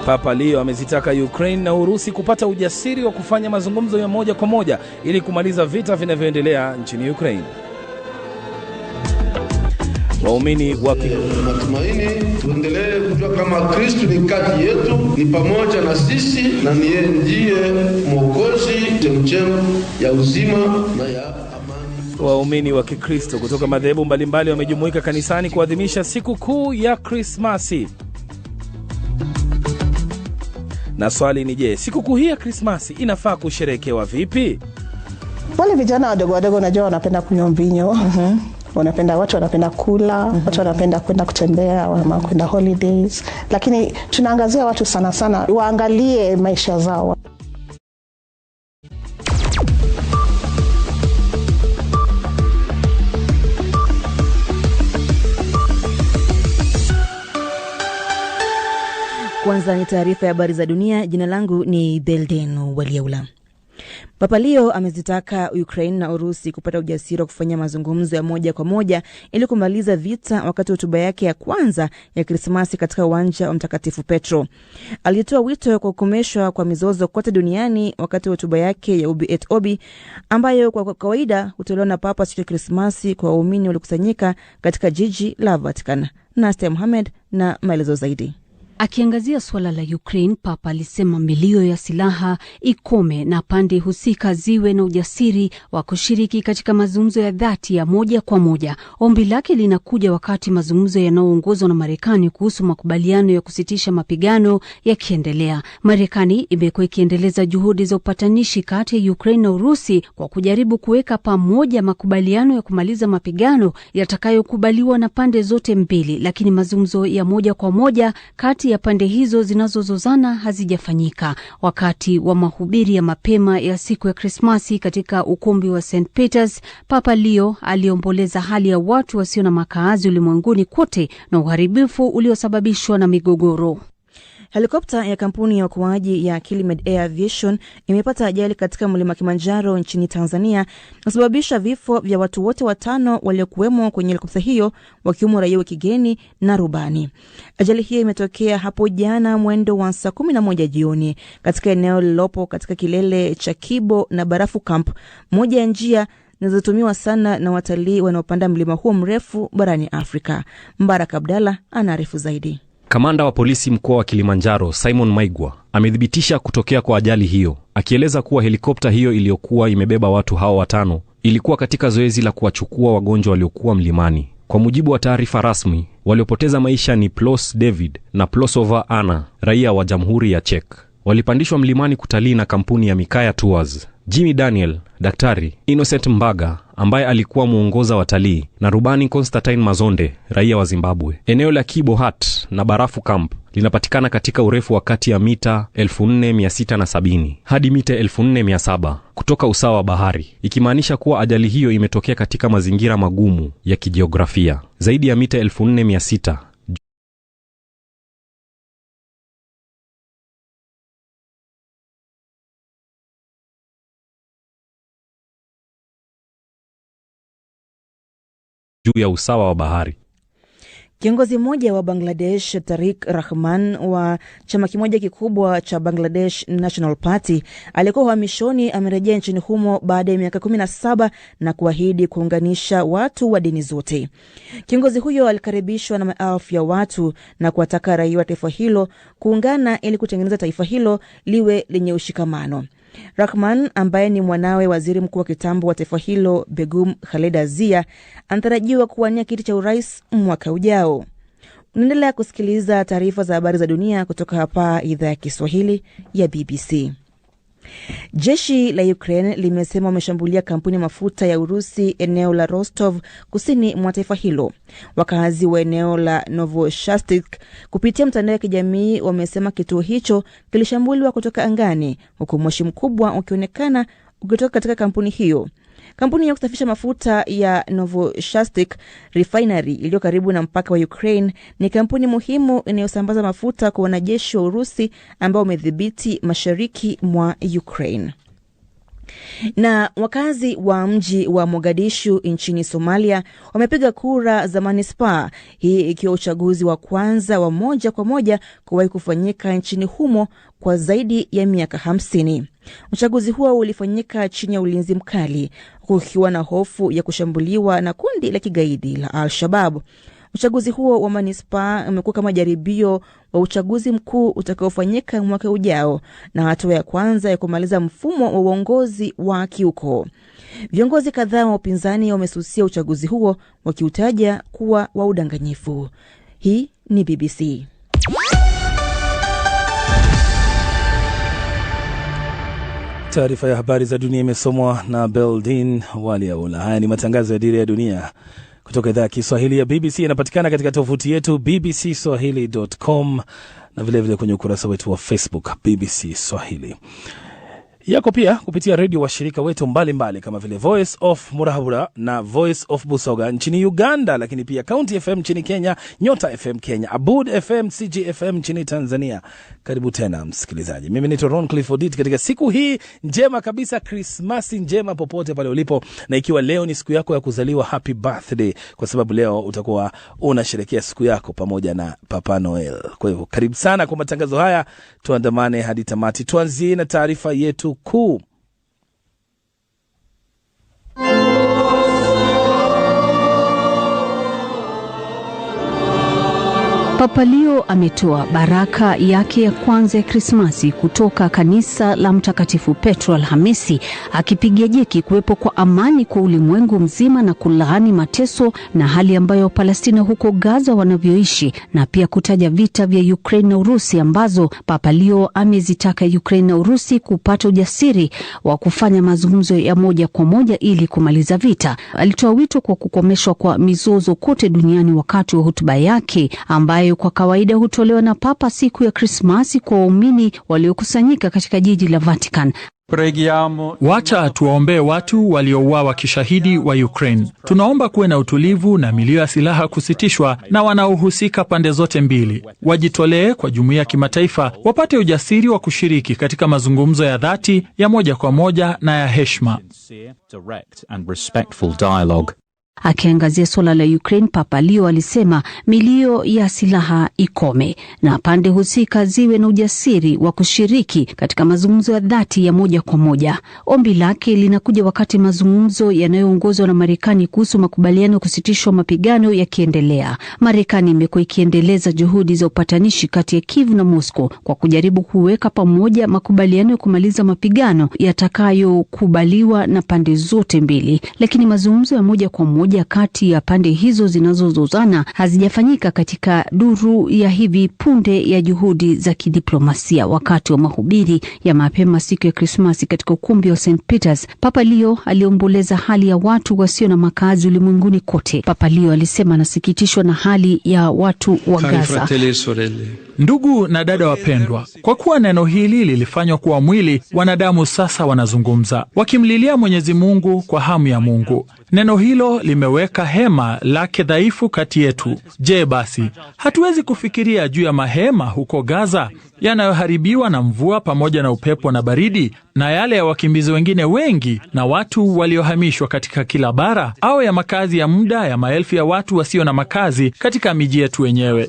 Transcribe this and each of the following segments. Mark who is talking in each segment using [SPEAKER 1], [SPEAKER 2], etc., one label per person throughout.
[SPEAKER 1] Papa Leo amezitaka Ukraine na Urusi kupata ujasiri wa kufanya mazungumzo ya moja kwa moja ili kumaliza vita vinavyoendelea nchini Ukraine. Waumini
[SPEAKER 2] matumaini tuendelee kujua kama Kristo ni kati yetu, ni pamoja na sisi, na ni yeye ndiye Mwokozi, chemchemu ya uzima na ya amani.
[SPEAKER 1] Waumini wa Kikristo kutoka madhehebu mbalimbali wamejumuika kanisani kuadhimisha siku kuu ya Krismasi. Na swali ni je, siku kuu hii ya Krismasi inafaa kusherekewa vipi?
[SPEAKER 3] Wale vijana wadogo unajua wanapenda kunywa mvinyo. Watu wanapenda kula, watu wanapenda kwenda kutembea, ama kwenda holidays. Lakini tunaangazia watu sana waangalie maisha zao.
[SPEAKER 4] Kwanza ni taarifa ya habari za dunia. Jina langu ni Beldeno Waliaula. Papa Leo amezitaka Ukraine na Urusi kupata ujasiri wa kufanya mazungumzo ya moja kwa moja ili kumaliza vita, wakati hotuba yake ya kwanza ya Krismasi katika uwanja wa Mtakatifu Petro. Alitoa wito wa kukomeshwa kwa mizozo kote duniani wakati hotuba yake ya Ubi et Obi, ambayo kwa kawaida hutolewa na Papa siku ya Krismasi kwa waumini waliokusanyika katika jiji la Vatican. Nastia Mohamed na maelezo zaidi.
[SPEAKER 5] Akiangazia suala la Ukraine, Papa alisema milio ya silaha ikome na pande husika ziwe na ujasiri wa kushiriki katika mazungumzo ya dhati ya moja kwa moja. Ombi lake linakuja wakati mazungumzo yanayoongozwa na Marekani kuhusu makubaliano ya kusitisha mapigano yakiendelea. Marekani imekuwa ikiendeleza juhudi za upatanishi kati ya Ukraine na Urusi kwa kujaribu kuweka pamoja makubaliano ya kumaliza mapigano yatakayokubaliwa na pande zote mbili, lakini mazungumzo ya moja kwa moja kati ya pande hizo zinazozozana hazijafanyika. Wakati wa mahubiri ya mapema ya siku ya Krismasi katika ukumbi wa St. Peter's, Papa Leo aliomboleza hali ya watu wasio na makaazi ulimwenguni kote na uharibifu uliosababishwa na migogoro.
[SPEAKER 4] Helikopta ya kampuni ya uokoaji ya Kilimed Air Aviation imepata ajali katika mlima Kilimanjaro nchini Tanzania, kusababisha vifo vya watu wote 5 waliokuwemo kwenye helikopta hiyo, wakiwemo raia wa kigeni na rubani. Ajali hiyo imetokea hapo jana mwendo wa saa 11 jioni katika eneo lilopo katika kilele cha Kibo na Barafu Camp, moja ya njia zinazotumiwa sana na watalii wanaopanda mlima huo mrefu barani Afrika. Mbaraka Abdalla anaarifu zaidi.
[SPEAKER 6] Kamanda wa polisi mkoa wa Kilimanjaro, Simon Maigwa, amethibitisha kutokea kwa ajali hiyo, akieleza kuwa helikopta hiyo iliyokuwa imebeba watu hao 5 ilikuwa katika zoezi la kuwachukua wagonjwa waliokuwa mlimani. Kwa mujibu wa taarifa rasmi, waliopoteza maisha ni Plos David na Plosova Anna, raia wa Jamhuri ya Czech. Walipandishwa mlimani kutalii na kampuni ya Mikaya Tours. Jimmy Daniel, daktari Innocent Mbaga ambaye alikuwa muongoza watalii, na rubani Constantine Mazonde, raia wa Zimbabwe. Eneo la Kibo Hat na Barafu Camp linapatikana katika urefu wa kati ya mita 4670 hadi mita 4700 kutoka usawa wa bahari, ikimaanisha kuwa ajali hiyo imetokea katika mazingira magumu ya kijiografia. Zaidi ya mita 4600 juu ya usawa wa bahari.
[SPEAKER 4] Kiongozi mmoja wa Bangladesh, Tariq Rahman, wa chama kimoja kikubwa cha Bangladesh National Party, alikuwa uhamishoni, amerejea nchini humo baada ya miaka 17 na kuahidi kuunganisha watu wa dini zote. Kiongozi huyo alikaribishwa na maelfu ya watu na kuwataka raia wa taifa hilo kuungana ili kutengeneza taifa hilo liwe lenye ushikamano. Rahman, ambaye ni mwanawe waziri mkuu wa kitambo wa taifa hilo Begum Khaleda Zia, anatarajiwa kuwania kiti cha urais mwaka ujao. Unaendelea kusikiliza taarifa za habari za dunia kutoka hapa idhaa ya Kiswahili ya BBC. Jeshi la Ukraine limesema wameshambulia kampuni ya mafuta ya Urusi eneo la Rostov kusini mwa taifa hilo. Wakazi wa eneo la Novochastik kupitia mtandao wa kijamii wamesema kituo hicho kilishambuliwa kutoka angani, huku moshi mkubwa ukionekana ukitoka katika kampuni hiyo. Kampuni ya kusafisha mafuta ya Novochastik Refinery iliyo karibu na mpaka wa Ukraine ni kampuni muhimu inayosambaza mafuta kwa wanajeshi wa Urusi ambao wamedhibiti mashariki mwa Ukraine. Na wakazi wa mji wa Mogadishu nchini Somalia wamepiga kura za manispaa, hii ikiwa uchaguzi wa kwanza wa moja kwa moja kuwahi kufanyika nchini humo kwa zaidi ya miaka 50. Uchaguzi huo ulifanyika chini ya ulinzi mkali, kukiwa na hofu ya kushambuliwa na kundi la kigaidi la Al-Shabaab. Uchaguzi huo wa manispaa umekuwa kama jaribio wa uchaguzi mkuu utakaofanyika mwaka ujao na hatua ya kwanza ya kumaliza mfumo wa uongozi wa kiukoo. Viongozi kadhaa wa upinzani wamesusia uchaguzi huo wakiutaja kuwa wa udanganyifu. Hii ni BBC.
[SPEAKER 1] Taarifa ya habari za dunia imesomwa na Beldin Waliaula. Haya ni matangazo ya Dira ya Dunia kutoka idhaa ya Kiswahili ya BBC. Inapatikana katika tovuti yetu bbcswahili.com na vile kwenye ukurasa wetu wa Facebook BBC Swahili. Yako pia kupitia redio washirika wetu mbalimbali kama vile Voice of Murahabura na Voice of Busoga nchini Uganda, lakini pia County FM nchini Kenya, Nyota FM Kenya, Abud FM, CGFM nchini Tanzania. Karibu tena msikilizaji. Mimi ni Ron Clifford katika siku hii njema kabisa, Krismasi njema popote pale ulipo, na ikiwa leo ni siku yako ya kuzaliwa, happy birthday, kwa sababu leo utakuwa unasherehekea siku yako pamoja na Papa Noel. Kwa hivyo karibu sana kwa matangazo haya, tuandamane hadi tamati. Tuanzie na taarifa yetu kuu.
[SPEAKER 5] Papa Leo ametoa baraka yake ya kwanza ya Krismasi kutoka kanisa la Mtakatifu Petro Alhamisi, akipigia jeki kuwepo kwa amani kwa ulimwengu mzima na kulaani mateso na hali ambayo Palestina huko Gaza wanavyoishi, na pia kutaja vita vya Ukraine na Urusi ambazo Papa Leo amezitaka Ukraine na Urusi kupata ujasiri wa kufanya mazungumzo ya moja kwa moja ili kumaliza vita. Alitoa wito kwa kukomeshwa kwa mizozo kote duniani wakati wa hotuba yake ambayo kwa kawaida hutolewa na Papa siku ya Krismasi kwa waumini waliokusanyika katika jiji la Vatican.
[SPEAKER 7] Wacha tuwaombee watu waliouawa kishahidi wa Ukraine. Tunaomba kuwe na utulivu na milio ya silaha kusitishwa, na wanaohusika pande zote mbili wajitolee kwa jumuiya ya kimataifa, wapate ujasiri wa kushiriki katika mazungumzo ya dhati, ya moja kwa moja na ya heshima.
[SPEAKER 5] Akiangazia swala la Ukraine, Papa Leo alisema milio ya silaha ikome na pande husika ziwe na ujasiri wa kushiriki katika mazungumzo ya dhati ya moja kwa moja. Ombi lake linakuja wakati mazungumzo yanayoongozwa na Marekani kuhusu makubaliano kusitishwa mapigano yakiendelea. Marekani imekuwa ikiendeleza juhudi za upatanishi kati ya Kiev na Moscow kwa kujaribu kuweka pamoja makubaliano ya kumaliza mapigano yatakayokubaliwa na pande zote mbili, lakini mazungumzo ya moja kwa moja kati ya pande hizo zinazozozana hazijafanyika katika duru ya hivi punde ya juhudi za kidiplomasia. Wakati wa mahubiri ya mapema siku ya Krismasi katika ukumbi wa St. Peters, Papa Leo aliomboleza hali ya watu wasio na makazi ulimwenguni kote. Papa Leo alisema anasikitishwa na hali ya watu wa Gaza.
[SPEAKER 7] Ndugu na dada wapendwa, kwa kuwa neno hili lilifanywa kuwa mwili, wanadamu sasa wanazungumza, wakimlilia Mwenyezi Mungu kwa hamu ya Mungu. Neno hilo limeweka hema lake dhaifu kati yetu. Je, basi hatuwezi kufikiria juu ya mahema huko Gaza yanayoharibiwa na mvua pamoja na upepo na baridi, na yale ya wakimbizi wengine wengi na watu waliohamishwa katika kila bara, au ya makazi ya muda ya maelfu ya watu wasio na makazi katika miji yetu wenyewe?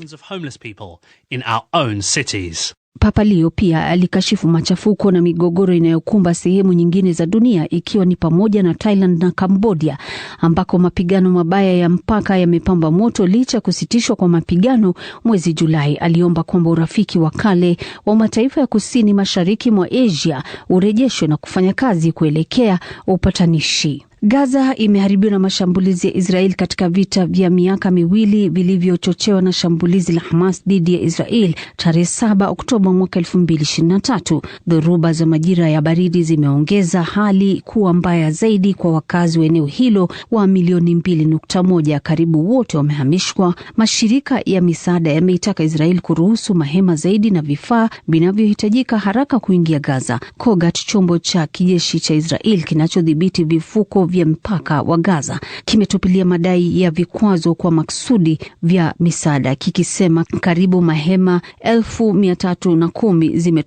[SPEAKER 5] Papa Leo pia alikashifu machafuko na migogoro inayokumba sehemu nyingine za dunia, ikiwa ni pamoja na Thailand na Cambodia ambako mapigano mabaya ya mpaka yamepamba moto licha kusitishwa kwa mapigano mwezi Julai. Aliomba kwamba urafiki wa kale wa mataifa ya kusini mashariki mwa Asia urejeshwe na kufanya kazi kuelekea upatanishi. Gaza imeharibiwa na mashambulizi ya Israel katika vita vya miaka miwili vilivyochochewa na shambulizi la Hamas dhidi ya Israel tarehe 7 Oktoba mwaka 2023. Dhoruba za majira ya baridi zimeongeza hali kuwa mbaya zaidi kwa wakazi wa eneo hilo wa milioni 2.1. Karibu wote wamehamishwa. Mashirika ya misaada yameitaka Israel kuruhusu mahema zaidi na vifaa vinavyohitajika haraka kuingia Gaza. Kogat, chombo cha kijeshi cha Israel kinachodhibiti vifuko vya mpaka wa Gaza, kimetupilia madai ya vikwazo kwa maksudi vya misaada, kikisema karibu mahema 1310 zime